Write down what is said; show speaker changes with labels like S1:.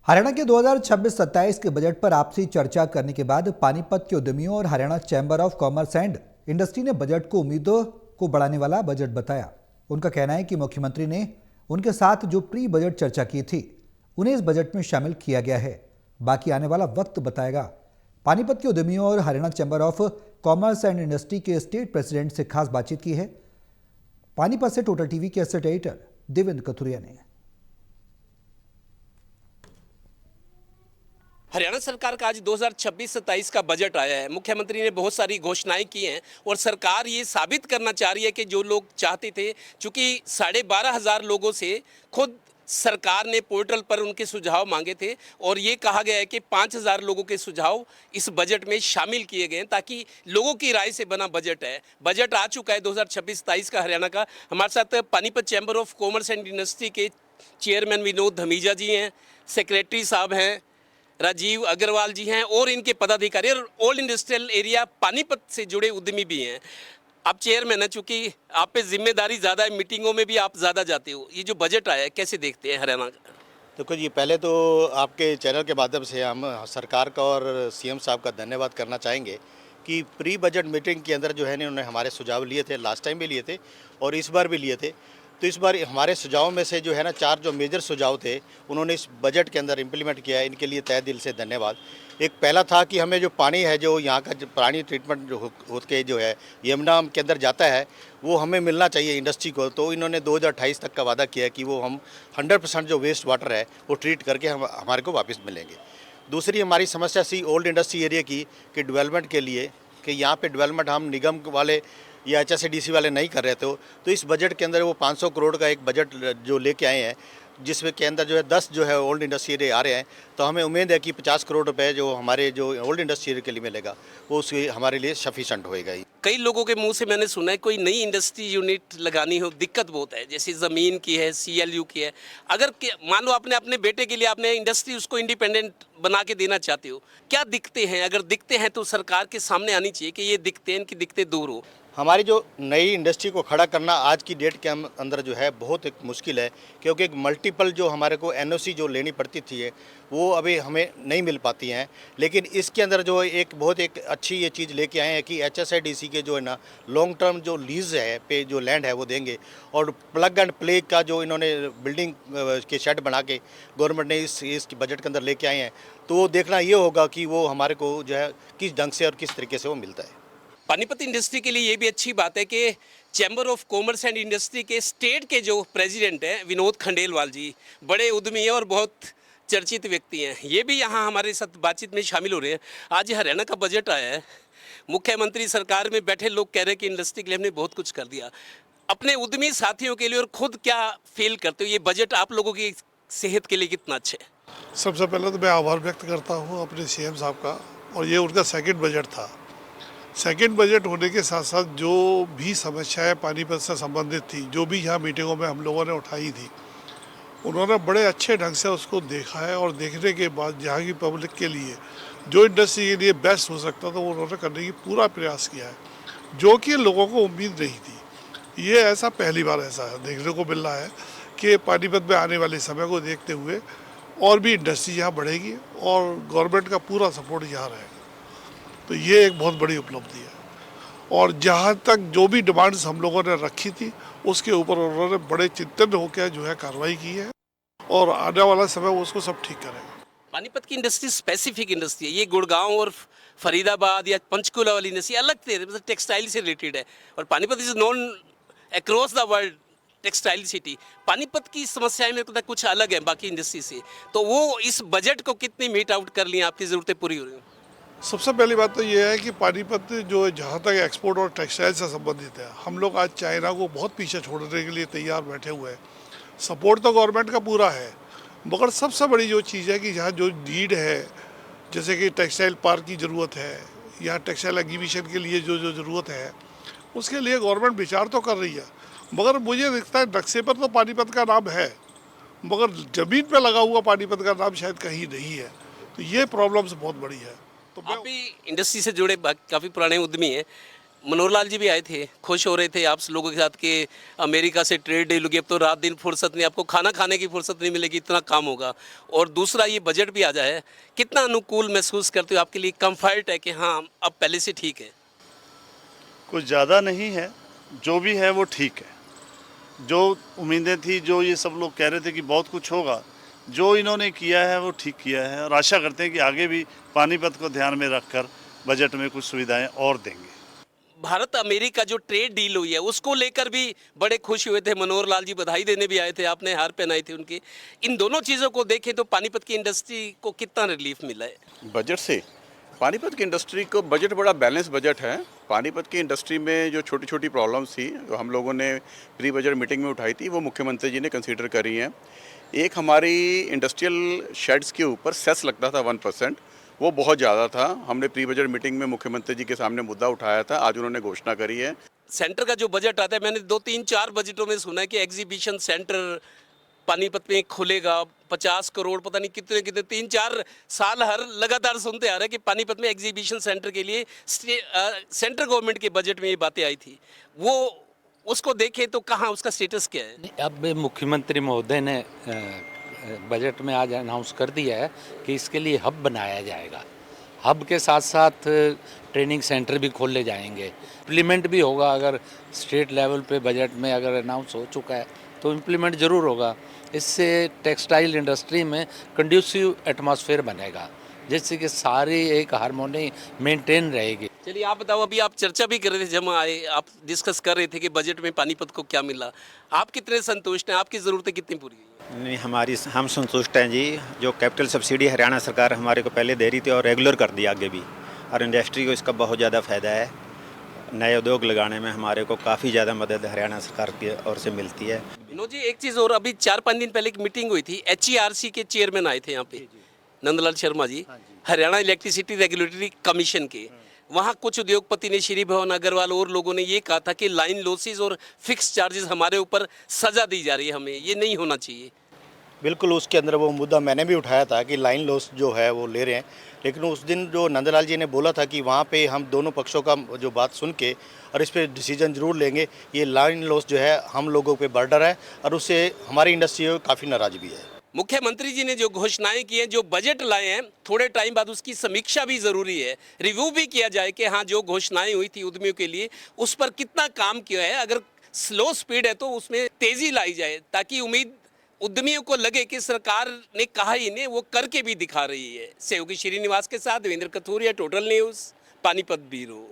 S1: हरियाणा के 2026-27 के बजट पर आपसी चर्चा करने के बाद पानीपत के उद्यमियों और Haryana chamber of commerce and industry ने बजट को उम्मीदों को बढ़ाने वाला बजट बताया। उनका कहना है कि मुख्यमंत्री ने उनके साथ जो प्री बजट चर्चा की थी उन्हें इस बजट में शामिल किया गया है, बाकी आने वाला वक्त बताएगा। पानीपत के उद्यमियों और Haryana chamber of commerce and industry के स्टेट प्रेसिडेंट से खास बातचीत की है। पानीपत से टोटल टीवी के एसेट एडिटर देवेंद्र कथुरिया ने।
S2: हरियाणा सरकार का आज 2026-27 का बजट आया है। मुख्यमंत्री ने बहुत सारी घोषणाएं की हैं और सरकार ये साबित करना चाह रही है कि जो लोग चाहते थे, चूंकि 12,500 लोगों से खुद सरकार ने पोर्टल पर उनके सुझाव मांगे थे और ये कहा गया है कि 5,000 लोगों के सुझाव इस बजट में शामिल किए गए हैं ताकि लोगों की राय से बना बजट है। बजट आ चुका है 2026-27 का हरियाणा का। हमारे साथ Panipat chamber of commerce and industry के चेयरमैन विनोद धमीजा जी हैं, सेक्रेटरी साहब हैं राजीव अग्रवाल जी हैं और इनके पदाधिकारी और ओल्ड इंडस्ट्रियल एरिया पानीपत से जुड़े उद्यमी भी हैं। आप चेयरमैन हैं, चूंकि आप पे जिम्मेदारी ज़्यादा है, मीटिंगों में भी आप ज़्यादा जाते हो। ये जो बजट आया है कैसे देखते हैं हरियाणा का?
S3: देखो जी, पहले तो आपके चैनल के माध्यम से हम सरकार का और सीएम साहब का धन्यवाद करना चाहेंगे कि प्री बजट मीटिंग के अंदर जो है ना, उन्होंने हमारे सुझाव लिए थे, लास्ट टाइम भी लिए थे और इस बार भी लिए थे। तो इस बार हमारे सुझावों में से जो है ना 4 जो मेजर सुझाव थे उन्होंने इस बजट के अंदर इम्प्लीमेंट किया है। इनके लिए तहे दिल से धन्यवाद। एक पहला था कि हमें जो पानी है, जो यहाँ का जो पानी ट्रीटमेंट जो होके जो है यमुना के अंदर जाता है, वो हमें मिलना चाहिए इंडस्ट्री को। तो इन्होंने 2028 तक का वादा किया कि वो हम 100% जो वेस्ट वाटर है वो ट्रीट करके हमारे को वापस मिलेंगे। दूसरी हमारी समस्या सी ओल्ड इंडस्ट्री एरिया की कि डेवलपमेंट के लिए कि यहाँ पे डेवलपमेंट हम निगम वाले या HSADC वाले नहीं कर रहे थे। तो इस बजट के अंदर वो 500 करोड़ का एक बजट जो लेके आए हैं, जिसमें के अंदर जो है 10 जो है ओल्ड इंडस्ट्री एरिया आ रहे हैं। तो हमें उम्मीद है कि 50 करोड़ रुपए जो हमारे जो ओल्ड इंडस्ट्री एरिया के लिए मिलेगा वो उसके हमारे लिए सफिशेंट होएगा ही।
S2: कई लोगों के मुंह से मैंने सुना है कोई नई इंडस्ट्री यूनिट लगानी हो दिक्कत बहुत है, जैसे ज़मीन की है, CLU की है। अगर मान लो आपने अपने बेटे के लिए आपने इंडस्ट्री उसको इंडिपेंडेंट बना के देना चाहते हो, क्या दिक्कतें हैं? अगर दिक्कतें हैं तो सरकार के सामने आनी चाहिए कि ये दिक्कतें हैं, इनकी दिक्कतें दूर हो।
S3: हमारी जो नई इंडस्ट्री को खड़ा करना आज की डेट के अंदर जो है बहुत एक मुश्किल है, क्योंकि एक मल्टीपल जो हमारे को NOC जो लेनी पड़ती थी वो अभी हमें नहीं मिल पाती हैं। लेकिन इसके अंदर जो एक बहुत एक अच्छी ये चीज़ लेके आए हैं कि HSADC के जो है ना लॉन्ग टर्म जो लीज़ है पे जो लैंड है वो देंगे और प्लग एंड प्ले का जो इन्होंने बिल्डिंग के शेड बना के गवर्नमेंट ने इस बजट के अंदर लेके आए हैं। तो वो देखना ये होगा कि वो हमारे को जो है किस ढंग से और किस तरीके से वो मिलता है।
S2: पानीपत इंडस्ट्री के लिए ये भी अच्छी बात है कि chamber of commerce and industry के स्टेट के जो प्रेसिडेंट हैं विनोद खंडेलवाल जी, बड़े उद्यमी हैं और बहुत चर्चित व्यक्ति हैं, ये भी यहाँ हमारे साथ बातचीत में शामिल हो रहे हैं। आज हरियाणा का बजट आया है, मुख्यमंत्री सरकार में बैठे लोग कह रहे हैं कि इंडस्ट्री के लिए हमने बहुत कुछ कर दिया। अपने उद्यमी साथियों के लिए और खुद क्या फील करते हो, ये बजट आप लोगों की सेहत के लिए कितना अच्छा है?
S4: सबसे पहले तो मैं आभार व्यक्त करता हूँ अपने CM साहब का, और ये उनका सेकंड बजट था। सेकंड बजट होने के साथ साथ जो भी समस्याएं पानीपत से संबंधित थी, जो भी यहाँ मीटिंगों में हम लोगों ने उठाई थी, उन्होंने बड़े अच्छे ढंग से उसको देखा है और देखने के बाद यहाँ की पब्लिक के लिए जो इंडस्ट्री के लिए बेस्ट हो सकता था वो उन्होंने करने की पूरा प्रयास किया है, जो कि लोगों को उम्मीद नहीं थी। ये ऐसा पहली बार ऐसा देखने को मिल रहा है कि पानीपत में आने वाले समय को देखते हुए और भी इंडस्ट्री यहाँ बढ़ेगी और गवर्नमेंट का पूरा सपोर्ट यहाँ रहेगा। तो ये एक बहुत बड़ी उपलब्धि है। और जहाँ तक जो भी डिमांड्स हम लोगों ने रखी थी उसके ऊपर उन्होंने बड़े चिंतन होकर जो है कार्रवाई की है और आने वाला समय उसको सब ठीक करेगा।
S2: पानीपत की इंडस्ट्री स्पेसिफिक इंडस्ट्री है, ये गुड़गांव और फरीदाबाद या पंचकुला वाली इंडस्ट्री अलग थे, मतलब टेक्सटाइल से रिलेटेड है और Panipat is known across the world textile city. Panipat की समस्याएं मेरे को लगता है कुछ अलग है बाकी इंडस्ट्री से, तो वो इस बजट को कितनी मीट आउट कर ली, आपकी ज़रूरतें पूरी हो रही हैं?
S4: सबसे पहली बात तो ये है कि पानीपत जो जहाँ तक एक्सपोर्ट और टेक्सटाइल से संबंधित है, हम लोग आज चाइना को बहुत पीछे छोड़ने के लिए तैयार बैठे हुए हैं। सपोर्ट तो गवर्नमेंट का पूरा है, मगर सबसे बड़ी जो चीज़ है कि जहाँ जो नीड है, जैसे कि टेक्सटाइल पार्क की ज़रूरत है या टेक्सटाइल एग्जीबिशन के लिए जो जो ज़रूरत है, उसके लिए गवर्नमेंट विचार तो कर रही है। मगर मुझे दिखता है नक्शे पर तो पानीपत का नाम है, मगर ज़मीन पर लगा हुआ पानीपत का नाम शायद कहीं नहीं है। तो ये प्रॉब्लम्स बहुत बड़ी है। तो
S2: आप भी इंडस्ट्री से जुड़े काफ़ी पुराने उद्यमी हैं, मनोहर लाल जी भी आए थे, खुश हो रहे थे आप लोगों के साथ कि अमेरिका से ट्रेड डील होगी, अब तो रात दिन फुर्सत नहीं, आपको खाना खाने की फुर्सत नहीं मिलेगी, इतना काम होगा। और दूसरा ये बजट भी आ जाए, कितना अनुकूल महसूस करते हो, आपके लिए कंफर्ट है कि हाँ अब पहले से ठीक है?
S5: कुछ ज़्यादा नहीं है, जो भी है वो ठीक है। जो उम्मीदें थी, जो ये सब लोग कह रहे थे कि बहुत कुछ होगा, जो इन्होंने किया है वो ठीक किया है, और आशा करते हैं कि आगे भी पानीपत को ध्यान में रखकर बजट में कुछ सुविधाएं और देंगे।
S2: भारत अमेरिका जो ट्रेड डील हुई है उसको लेकर भी बड़े खुश हुए थे, मनोहर लाल जी बधाई देने भी आए थे, आपने हार पहनाई थी उनकी। इन दोनों चीज़ों को देखें तो पानीपत की इंडस्ट्री को कितना रिलीफ मिला है?
S6: बजट से पानीपत की इंडस्ट्री को बजट बड़ा बैलेंस बजट है। पानीपत की इंडस्ट्री में जो छोटी छोटी प्रॉब्लम्स थी, जो हम लोगों ने प्री बजट मीटिंग में उठाई थी, वो मुख्यमंत्री जी ने कंसीडर करी हैं। एक हमारी इंडस्ट्रियल शेड्स के ऊपर सेस लगता था 1%, वो बहुत ज़्यादा था। हमने प्री बजट मीटिंग में मुख्यमंत्री जी के सामने मुद्दा उठाया था, आज उन्होंने घोषणा करी है।
S2: सेंटर का जो बजट आता है, मैंने 2-3-4 बजटों में सुना है कि एग्जीबिशन सेंटर पानीपत में खुलेगा, 50 करोड़, पता नहीं कितने कितने, 3-4 साल हर लगातार सुनते आ रहे हैं कि पानीपत में एग्जीबिशन सेंटर के लिए सेंट्रल गवर्नमेंट के बजट में ये बातें आई थी। वो उसको देखें तो कहाँ उसका स्टेटस क्या है?
S7: अब मुख्यमंत्री महोदय ने बजट में आज अनाउंस कर दिया है कि इसके लिए हब बनाया जाएगा। हब के साथ साथ ट्रेनिंग सेंटर भी खोले जाएंगे, इम्प्लीमेंट भी होगा। अगर स्टेट लेवल पे बजट में अगर अनाउंस हो चुका है तो इम्प्लीमेंट ज़रूर होगा। इससे टेक्सटाइल इंडस्ट्री में कंड्यूसिव एटमॉस्फेयर बनेगा, जिससे कि सारी एक हारमोनी मेंटेन रहेगी।
S2: चलिए आप बताओ, अभी आप चर्चा भी कर रहे थे, जब आए आप डिस्कस कर रहे थे कि बजट में पानीपत को क्या मिला, आप कितने संतुष्ट हैं, आपकी ज़रूरतें कितनी पूरी हुई?
S8: नहीं, हम संतुष्ट हैं जी। जो कैपिटल सब्सिडी हरियाणा सरकार हमारे को पहले दे रही थी और रेगुलर कर दिया आगे भी, और इंडस्ट्री को इसका बहुत ज़्यादा फ़ायदा है। नए उद्योग लगाने में हमारे को काफ़ी ज़्यादा मदद हरियाणा सरकार की ओर से मिलती है।
S2: विनोद जी, एक चीज़ और, अभी 4-5 दिन पहले एक मीटिंग हुई थी, HERC के चेयरमैन आए थे यहाँ पे, Nandlal Sharma ji, Haryana electricity regulatory commission के। वहाँ कुछ उद्योगपति ने, श्री भवन अग्रवाल और लोगों ने ये कहा था कि लाइन लॉसेज और फिक्स चार्जेस हमारे ऊपर सजा दी जा रही है, हमें ये नहीं होना चाहिए।
S3: बिल्कुल, उसके अंदर वो मुद्दा मैंने भी उठाया था कि लाइन लॉस जो है वो ले रहे हैं, लेकिन उस दिन जो नंदलाल जी ने बोला था कि वहाँ पे हम दोनों पक्षों का जो बात सुन के और इस पे डिसीजन ज़रूर लेंगे। ये लाइन लॉस जो है हम लोगों पे बर्डर है और उससे हमारी इंडस्ट्री को काफ़ी नाराज़ भी है।
S2: मुख्यमंत्री जी ने जो घोषणाएं की हैं, जो बजट लाए हैं, थोड़े टाइम बाद उसकी समीक्षा भी ज़रूरी है, रिव्यू भी किया जाए कि हाँ जो घोषणाएं हुई थी उद्यमियों के लिए उस पर कितना काम किया है। अगर स्लो स्पीड है तो उसमें तेज़ी लाई जाए, ताकि उम्मीद उद्यमियों को लगे कि सरकार ने कहा ही नहीं, वो करके भी दिखा रही है। सहयोगी श्रीनिवास के साथ Devendra Kathuria, total news, Panipat bureau.